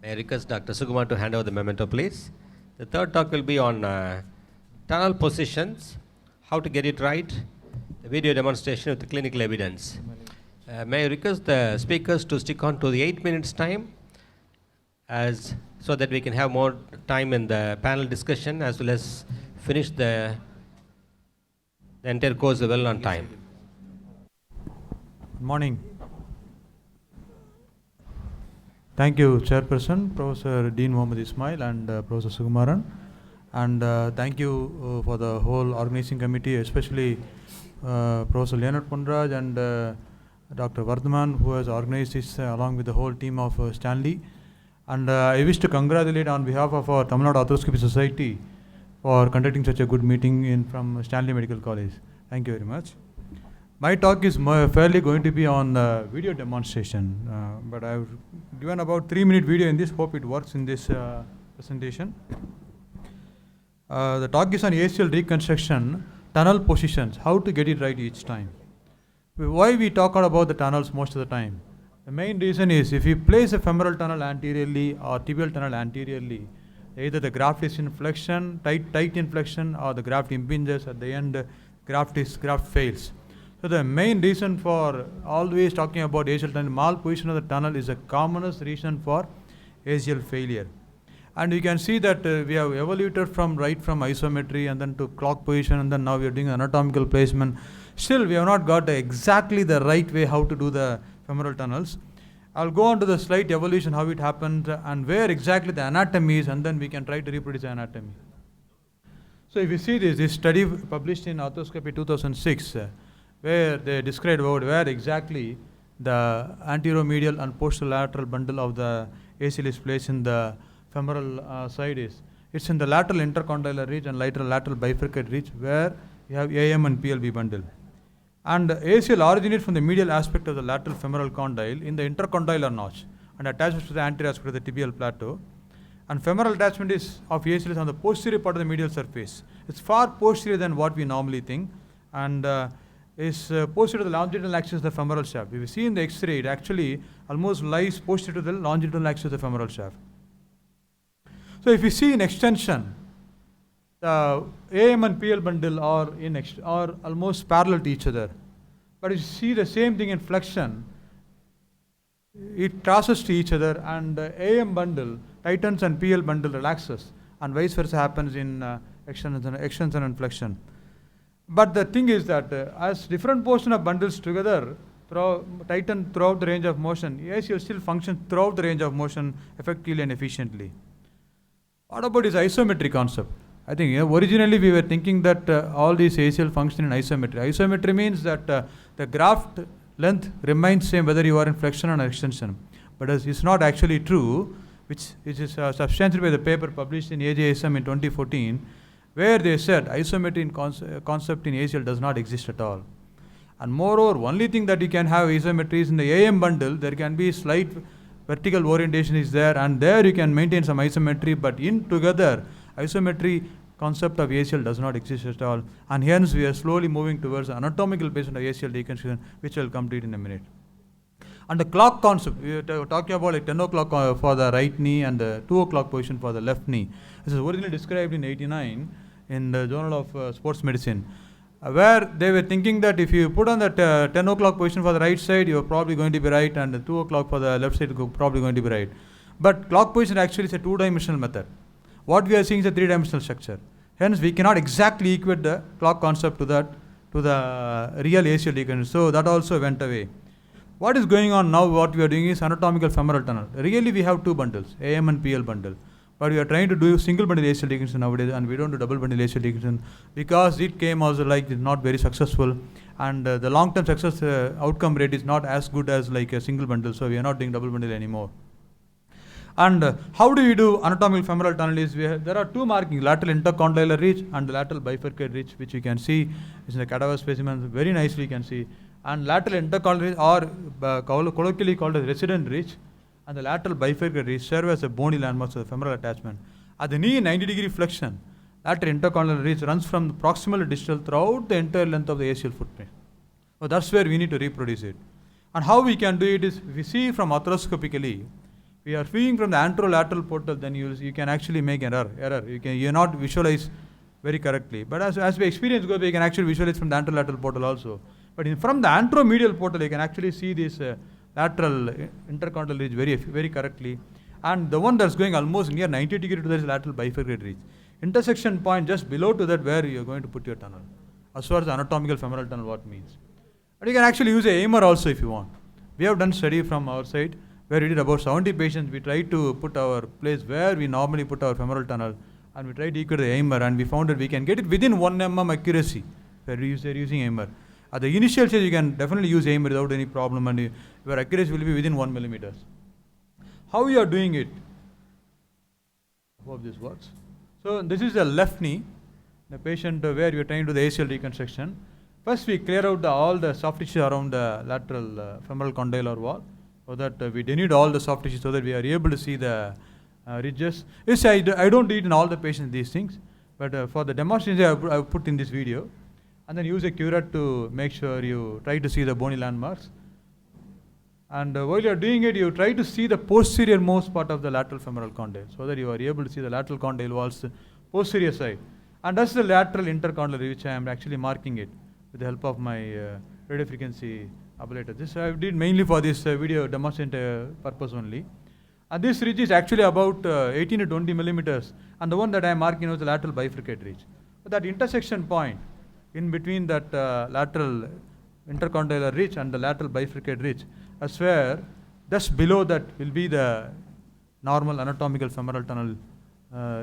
I request Dr. Sukumar to hand over the memento, please. The third talk will be on tunnel positions, how to get it right, the video demonstration with the clinical evidence. May I request the speakers to stick on to the 8 minutes time so that we can have more time in the panel discussion as well as finish the entire course well on time. Good morning. Thank you, Chairperson, Professor Dean Mohammad Ismail and Professor Sukumaran. And thank you for the whole organizing committee, especially Professor Leonard Punraj and Dr. Vardhaman, who has organized this along with the whole team of Stanley. And I wish to congratulate on behalf of our Tamil Nadu Arthroscopy Society for conducting such a good meeting from Stanley Medical College. Thank you very much. My talk is fairly going to be on video demonstration, but I've given about 3-minute video in this. Hope it works in this presentation. The talk is on ACL reconstruction, tunnel positions, how to get it right each time. Why we talk about the tunnels most of the time? The main reason is if you place a femoral tunnel anteriorly or tibial tunnel anteriorly, either the graft is in flexion, tight in flexion, or the graft impinges at the end, graft fails. So the main reason for always talking about ACL tunnel, malposition of the tunnel is the commonest reason for ACL failure. And you can see that we have evoluted from isometry and then to clock position, and then now we are doing anatomical placement. Still, we have not got exactly the right way how to do the femoral tunnels. I'll go on to the slight evolution, how it happened and where exactly the anatomy is, and then we can try to reproduce the anatomy. So if you see this study published in Arthroscopy 2006, where they described about where exactly the anteromedial and posterolateral bundle of the ACL is placed in the femoral side is. It's in the lateral intercondylar ridge and lateral bifurcated ridge where you have AM and PLB bundle. And ACL originates from the medial aspect of the lateral femoral condyle in the intercondylar notch and attaches to the anterior aspect of the tibial plateau. And femoral attachment of ACL is on the posterior part of the medial surface. It's far posterior than what we normally think, and is posterior to the longitudinal axis of the femoral shaft. If you see in the X-ray, it actually almost lies posterior to the longitudinal axis of the femoral shaft. So if you see in extension, the AM and PL bundle are almost parallel to each other. But if you see the same thing in flexion, it crosses to each other, and the AM bundle tightens and PL bundle relaxes, and vice versa happens in extension and flexion. But the thing is that as different portion of bundles together tighten throughout the range of motion, ACL still functions throughout the range of motion effectively and efficiently. What about this isometry concept? I think originally we were thinking that all these ACL function in isometry. Isometry means that the graft length remains same whether you are in flexion or extension. But it's not actually true, which is substantiated by the paper published in AJSM in 2014, where they said isometry concept in ACL does not exist at all. And moreover, only thing that you can have isometry is in the AM bundle. There can be slight vertical orientation is there, and there you can maintain some isometry, but in together, isometry concept of ACL does not exist at all. And hence, we are slowly moving towards anatomical patient of ACL reconstruction, which I will come to it in a minute. And the clock concept, we are talking about like 10 o'clock for the right knee and the 2 o'clock position for the left knee. This is originally described in 1989 in the Journal of Sports Medicine, where they were thinking that if you put on that 10 o'clock position for the right side, you're probably going to be right, and the 2 o'clock for the left side, you're probably going to be right. But clock position actually is a 2-dimensional method. What we are seeing is a 3-dimensional structure. Hence, we cannot exactly equate the clock concept to the real ACL reconstruction. So that also went away. What is going on now? What we are doing is anatomical femoral tunnel. Really, we have two bundles, AM and PL bundle. But we are trying to do single bundle ACL reconstruction nowadays, and we don't do double bundle ACL reconstruction because it came also like it's not very successful, and the long-term success outcome rate is not as good as like a single bundle. So we are not doing double bundle anymore. And how do we do anatomical femoral tunnel is there are two markings, lateral intercondylar ridge and the lateral bifurcated ridge, which you can see is in the cadaver specimen very nicely you can see. And lateral intercondylar ridge, or colloquially called as resident ridge, and the lateral bifurcated ridge serve as a bony landmarks of the femoral attachment. At the knee 90-degree flexion, lateral intercondylar ridge runs from the proximal to distal throughout the entire length of the ACL footprint. So that's where we need to reproduce it. And how we can do it is, if we see from arthroscopically, we are viewing from the anterolateral portal, then you can actually make error. You not visualize very correctly. But as we experience go, we can actually visualize from the anterolateral portal also. But from the anteromedial portal, you can actually see this lateral intercondylar ridge very correctly. And the one that's going almost near 90 degrees to that is lateral bifurcated ridge. Intersection point just below to that where you are going to put your tunnel. As far as anatomical femoral tunnel, what means. But you can actually use a AIMER also if you want. We have done study from our side where we did about 70 patients. We tried to put our place where we normally put our femoral tunnel, and we tried to equate the AIMER, and we found that we can get it within 1 mm accuracy where we are using AIMER. At the initial stage, you can definitely use AIMER without any problem, and your accuracy will be within 1 mm. How you are doing it? Hope this works. So this is the left knee, the patient where you are trying to do the ACL reconstruction. First, we clear out all the soft tissue around the lateral femoral condylar wall, so that we denude all the soft tissue, so that we are able to see the ridges. Yes, I don't do it in all the patients these things, but for the demonstration I have put in this video, and then use a curette to make sure you try to see the bony landmarks. And while you are doing it, you try to see the posterior most part of the lateral femoral condyle, so that you are able to see the lateral condyle wall's posterior side. And that's the lateral intercondylar, which I am actually marking it with the help of my radio frequency ablator. This I did mainly for this video demonstration purpose only. And this ridge is actually about 18 to 20 millimeters, and the one that I am marking is the lateral bifurcated ridge. So that intersection point in between that lateral intercondylar ridge and the lateral bifurcated ridge, that's where just below that will be the normal anatomical femoral tunnel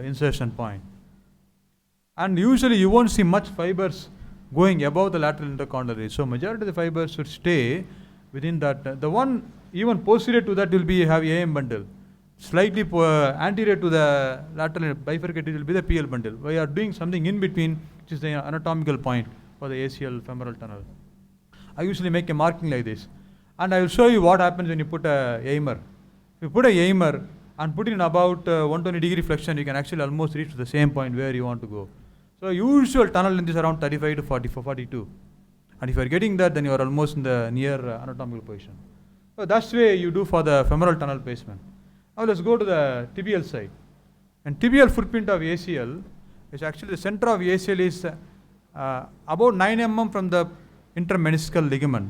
insertion point. And usually you won't see much fibers going above the lateral intercondylar ridge. So majority of the fibers should stay within that. The one even posterior to that will be have AM bundle. Slightly anterior to the lateral bifurcated will be the PL bundle. We are doing something in between, which is the anatomical point for the ACL femoral tunnel. I usually make a marking like this. And I will show you what happens when you put a AIMER. If you put a AIMER and put in about 120 degree flexion, you can actually almost reach to the same point where you want to go. So usual tunnel length is around 35 to 42. And if you are getting that, then you are almost in the near anatomical position. So that's the way you do for the femoral tunnel placement. Now let's go to the tibial side. And tibial footprint of ACL is actually the center of ACL is about 9 mm from the intermeniscal ligament,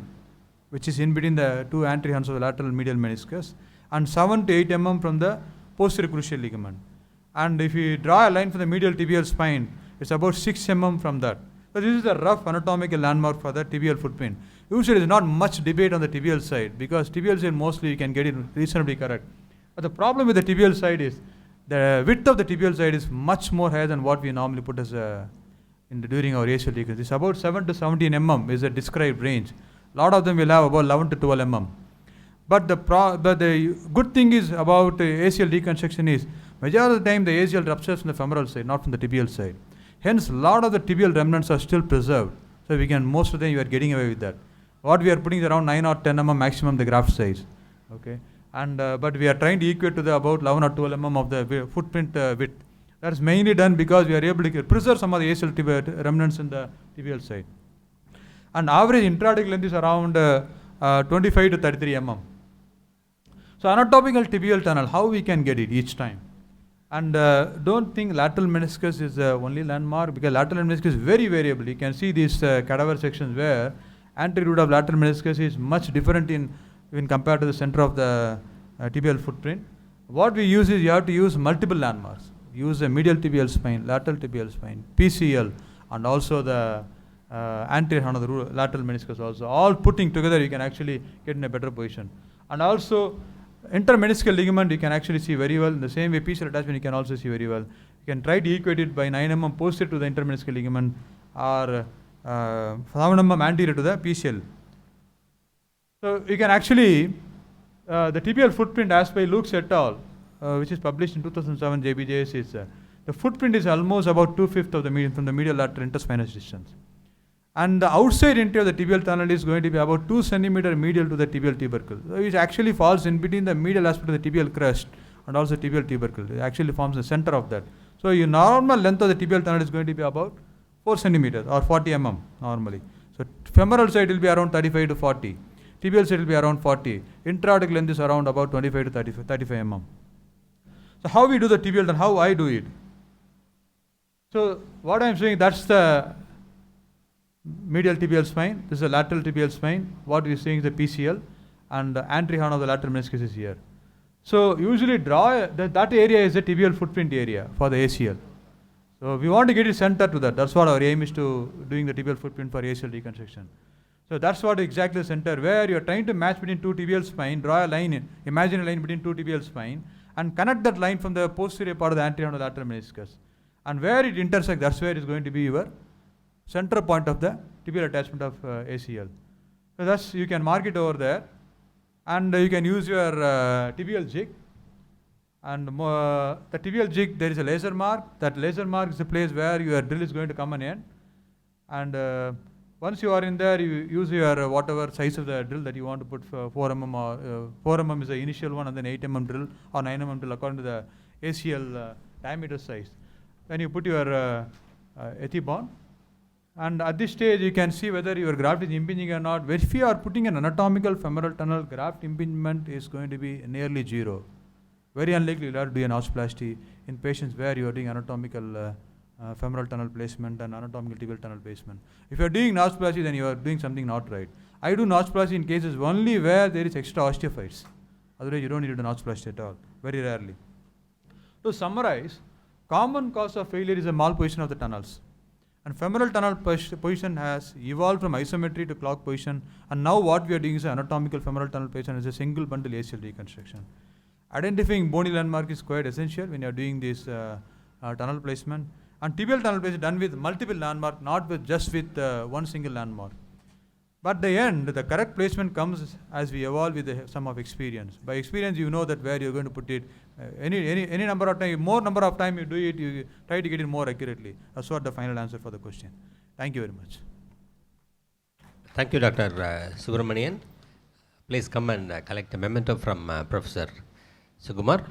which is in between the two anterior horns of the lateral medial meniscus, and 7 to 8 mm from the posterior cruciate ligament. And if you draw a line from the medial tibial spine, it's about 6 mm from that. So this is the rough anatomical landmark for the tibial footprint. Usually there is not much debate on the tibial side, because tibial side mostly you can get it reasonably correct. But the problem with the tibial side is the width of the tibial side is much more higher than what we normally put as during our ACL reconstruction. It's about 7 to 17 mm is a described range. A lot of them will have about 11 to 12 mm. But the good thing is about ACL reconstruction is majority of the time the ACL ruptures from the femoral side, not from the tibial side. Hence, a lot of the tibial remnants are still preserved. So we can, most of them you are getting away with that. What we are putting is around 9 or 10 mm maximum the graft size. Okay. And but we are trying to equate to the about 11 or 12 mm of the footprint width. That is mainly done because we are able to preserve some of the ACL remnants in the tibial side. And average intra-articular length is around 25 to 33 mm. So anatomical tibial tunnel, how we can get it each time? And don't think lateral meniscus is the only landmark, because lateral meniscus is very variable. You can see these cadaver sections where anterior root of lateral meniscus is much different when compared to the center of the tibial footprint. What we use is you have to use multiple landmarks. Use the medial tibial spine, lateral tibial spine, PCL, and also the anterior horn of the lateral meniscus also. All putting together you can actually get in a better position. And also intermeniscal ligament you can actually see very well. In the same way PCL attachment you can also see very well. You can try to equate it by 9 mm posterior to the intermeniscal ligament or 7 mm anterior to the PCL. So you can actually, the tibial footprint as by Lukes et al., which is published in 2007 JBJS, is the footprint is almost about 2/5 of the median from the medial lateral interspinous distance. And the outside interior of the tibial tunnel is going to be about 2 centimeter medial to the tibial tubercle. So it actually falls in between the medial aspect of the tibial crest and also tibial tubercle. It actually forms the center of that. So your normal length of the tibial tunnel is going to be about 4 centimeters or 40 mm normally. So femoral side will be around 35 to 40. Tibial side will be around 40. Intra-aortic length is around about 25 to 35 mm. So how we do the tibial tunnel, how I do it. So what I am saying, that's the medial tibial spine, this is the lateral tibial spine, what we are seeing is the PCL, and the anterior horn of the lateral meniscus is here. So usually draw, that area is the tibial footprint area for the ACL. So we want to get it centered to that, that's what our aim is to doing the tibial footprint for ACL reconstruction. So that's what exactly the center, where you are trying to match between two tibial spine, draw a line, imagine a line between two tibial spine, and connect that line from the posterior part of the anterior horn of the lateral meniscus. And where it intersects, that's where it is going to be your center point of the tibial attachment of ACL. So that's, you can mark it over there, and you can use your tibial jig. And the tibial jig, there is a laser mark. That laser mark is the place where your drill is going to come and end. And once you are in there, you use your whatever size of the drill that you want to put, 4 mm or 4 mm is the initial one, and then 8 mm drill or 9 mm drill according to the ACL diameter size. Then you put your ethibond, and at this stage you can see whether your graft is impinging or not. If you are putting an anatomical femoral tunnel, graft impingement is going to be nearly 0. Very unlikely you will have to do an ostoplasty in patients where you are doing anatomical femoral tunnel placement and anatomical tibial tunnel placement. If you are doing ostoplasty, then you are doing something not right. I do ostoplasty in cases only where there is extra osteophytes. Otherwise you don't need to do ostoplasty at all, very rarely. To summarize, common cause of failure is a malposition of the tunnels. And femoral tunnel position has evolved from isometry to clock position, and now what we are doing is anatomical femoral tunnel position is a single bundle ACL reconstruction. Identifying bony landmark is quite essential when you are doing this tunnel placement. And tibial tunnel placement is done with multiple landmark, not with just with one single landmark. But the end, the correct placement comes as we evolve with the sum of experience. By experience, you know that where you are going to put it. Any number of time, more number of time you do it, you try to get it more accurately. That's what the final answer for the question. Thank you very much. Thank you, Dr. Subramanian. Please come and collect a memento from Professor Sukumar.